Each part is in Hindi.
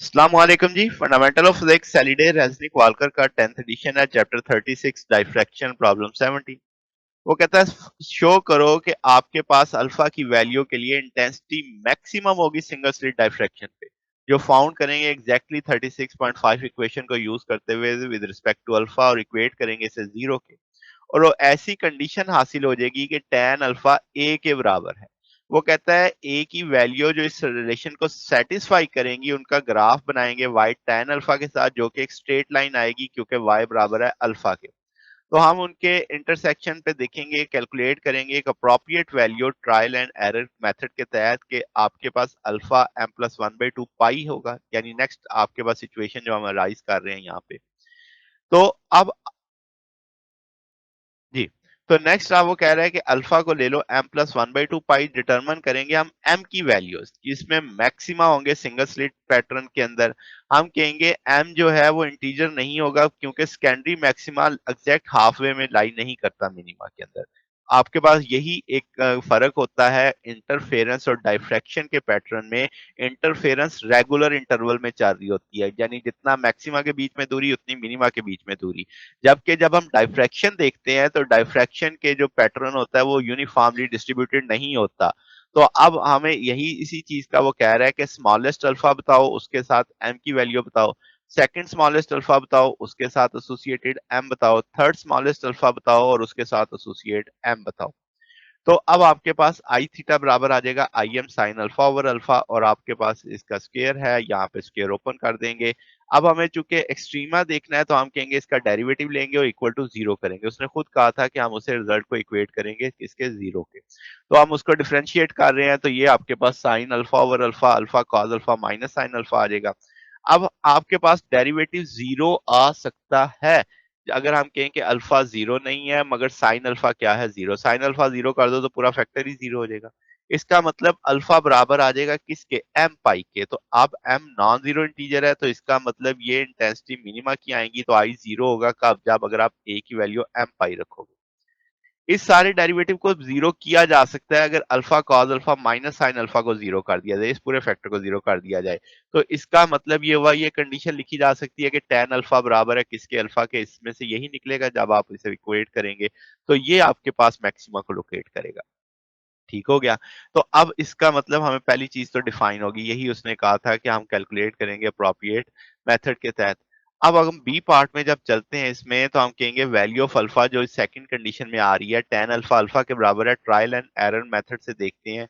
अस्सलामुअलैकुम जी। Fundamental of physics Halliday Resnick Walker का 10th एडिशन है। Chapter 36 diffraction problem 17। वो कहता है शो करो कि आपके पास अल्फा की वैल्यू के लिए इंटेंसिटी मैक्सिमम होगी सिंगल स्लिट डाइफ्रैक्शन पे, जो फाउंड करेंगे एग्जैक्टली 36.5 इक्वेशन को यूज करते हुए विद रिस्पेक्ट टू अल्फा और इक्वेट करेंगे इसे जीरो के। और वो ऐसी कंडीशन हासिल हो जाएगी कि tan अल्फा ए के बराबर है। वो कहता है ए की वैल्यू जो इस रिलेशन को सेटिस्फाई करेंगी उनका ग्राफ बनाएंगे y tan अल्फा के साथ, जो कि एक स्ट्रेट लाइन आएगी क्योंकि y बराबर है अल्फा के। तो हम उनके इंटरसेक्शन पे देखेंगे, कैलकुलेट करेंगे एक appropriate value trial and error method के तहत कि आपके पास अल्फा m+1/2 पाई होगा। यानी नेक्स्ट आपके पास सिचुएशन जो हम राइज कर रहे हैं यहाँ पे। तो अब जी, तो नेक्स्ट आप वो कह रहा है कि अल्फा को ले लो m+1/2 पाई, डिटरमिन करेंगे हम m की वैल्यूज जिसमें मैक्सिमा होंगे सिंगल स्लिट पैटर्न के अंदर। हम कहेंगे m जो है वो इंटीजर नहीं होगा क्योंकि secondary maxima exact half way में लाई नहीं करता मिनिमा के अंदर। आपके पास यही एक फर्क होता है इंटरफेरेंस और डाइफ्रैक्शन के पैटर्न में। इंटरफेरेंस रेगुलर इंटरवल में चल रही होती है, यानी जितना मैक्सिमा के बीच में दूरी उतनी मिनिमा के बीच में दूरी। जबकि जब हम डाइफ्रैक्शन देखते हैं तो डाइफ्रैक्शन के जो पैटर्न होता है वो यूनिफॉर्मली डिस्ट्रीब्यूटेड नहीं होता। तो अब हमें यही इसी चीज का वो कह रहा है कि स्मॉलेस्ट अल्फा बताओ, उसके साथ एम की वैल्यू बताओ। सेकंड स्मॉलेस्ट अल्फा बताओ, उसके साथ एसोसिएटेड एम बताओ। थर्ड स्मॉलेस्ट अल्फा बताओ और उसके साथ एसोसिएट एम बताओ। तो अब आपके पास आई थीटा बराबर आ जाएगा I am sign alpha over alpha, और आपके पास इसका स्क्वायर है, यहाँ पे स्क्वायर ओपन कर देंगे। अब हमें चूंकि एक्सट्रीमा देखना है तो हम कहेंगे इसका डेरिवेटिव लेंगे और इक्वल टू जीरो करेंगे। उसने खुद कहा था कि हम उसे रिजल्ट को इक्वेट करेंगे इसके जीरो के। तो हम उसको डिफरेंशिएट कर रहे हैं, तो ये आपके पास sine alpha over alpha, alpha cos alpha minus sine alpha आ जाएगा। अब आपके पास डेरिवेटिव जीरो आ सकता है अगर हम कहें कि अल्फा जीरो नहीं है मगर साइन अल्फा क्या है, जीरो। साइन अल्फा जीरो कर दो तो पूरा फैक्टर ही जीरो हो जाएगा। इसका मतलब अल्फा बराबर आ जाएगा किसके, एम पाई के। तो अब एम नॉन जीरो इंटीजर है, तो इसका मतलब ये इंटेंसिटी मिनिमा की आएंगी तो आई जीरो होगा कब, जब अगर आप ए की वैल्यू एम पाई रखोगे। इस सारे डेरिवेटिव को जीरो किया जा सकता है अगर alpha cos alpha minus sine alpha को जीरो कर दिया जाए, इस पूरे फैक्टर को जीरो कर दिया जाए। तो इसका मतलब ये हुआ, ये कंडीशन लिखी जा सकती है कि tan अल्फा बराबर है किसके, अल्फा के। इसमें से यही निकलेगा जब आप इसे इक्वेट करेंगे। तो ये आपके पास मैक्सिमा को लोकेट करेगा। ठीक हो गया। तो अब इसका मतलब हमें पहली चीज तो डिफाइन होगी, यही उसने कहा था कि हम कैलकुलेट करेंगे अप्रोप्रिएट मेथड के तहत। अब अगर हम बी पार्ट में जब चलते हैं इसमें, तो हम कहेंगे वैल्यू ऑफ अल्फा जो सेकंड कंडीशन में आ रही है tan अल्फा अल्फा के बराबर है, ट्रायल एंड एरर मेथड से देखते हैं।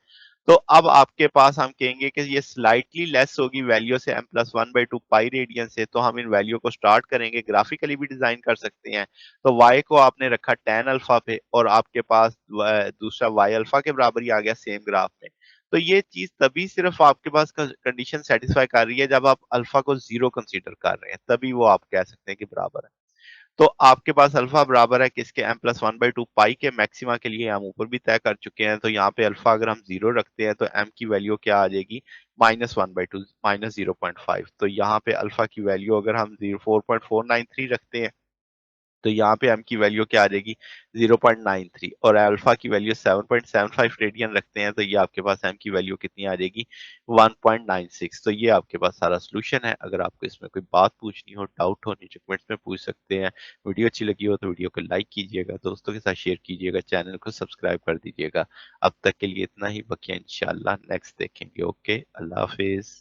तो अब आपके पास हम कहेंगे कि ये स्लाइटली लेस होगी वैल्यू से m+1/2 पाई रेडियन से। तो हम इन वैल्यू को स्टार्ट करेंगे, ग्राफिकली भी डिजाइन कर सकते हैं। तो y को आपने रखा tan अल्फा पे और आपके पास दूसरा y अल्फा के बराबर ही आ गया सेम ग्राफ में। तो ये चीज तभी सिर्फ आपके पास कंडीशन सेटिस्फाई कर रही है जब आप अल्फा को जीरो कंसीडर कर रहे हैं, तभी वो आप कह सकते हैं कि बराबर है। तो आपके पास अल्फा बराबर है किसके, m+1/2 पाई के। मैक्सिमा के लिए हम ऊपर भी तय कर चुके हैं, तो यहाँ पे अल्फा अगर हम जीरो रखते हैं तो m की वैल्यू क्या आ जाएगी, -1/2 -0.5। तो यहाँ पे अल्फा की वैल्यू अगर हम 4.493 रखते हैं तो यहाँ पे m की वैल्यू क्या आ जाएगी, 0.93। और अल्फा की वैल्यू 7.75 रेडियन रखते हैं तो ये आपके पास m की वैल्यू कितनी आ जाएगी, 1.96। तो ये आपके पास सारा सोल्यूशन है। अगर आपको इसमें कोई बात पूछनी हो, डाउट हो, नीचे कमेंट्स में पूछ सकते हैं। वीडियो अच्छी लगी हो तो वीडियो को लाइक कीजिएगा, दोस्तों के साथ शेयर कीजिएगा, चैनल को सब्सक्राइब कर दीजिएगा। अब तक के लिए इतना ही, बाकी इंशाल्लाह नेक्स्ट देखेंगे। ओके, अल्लाह हाफिज।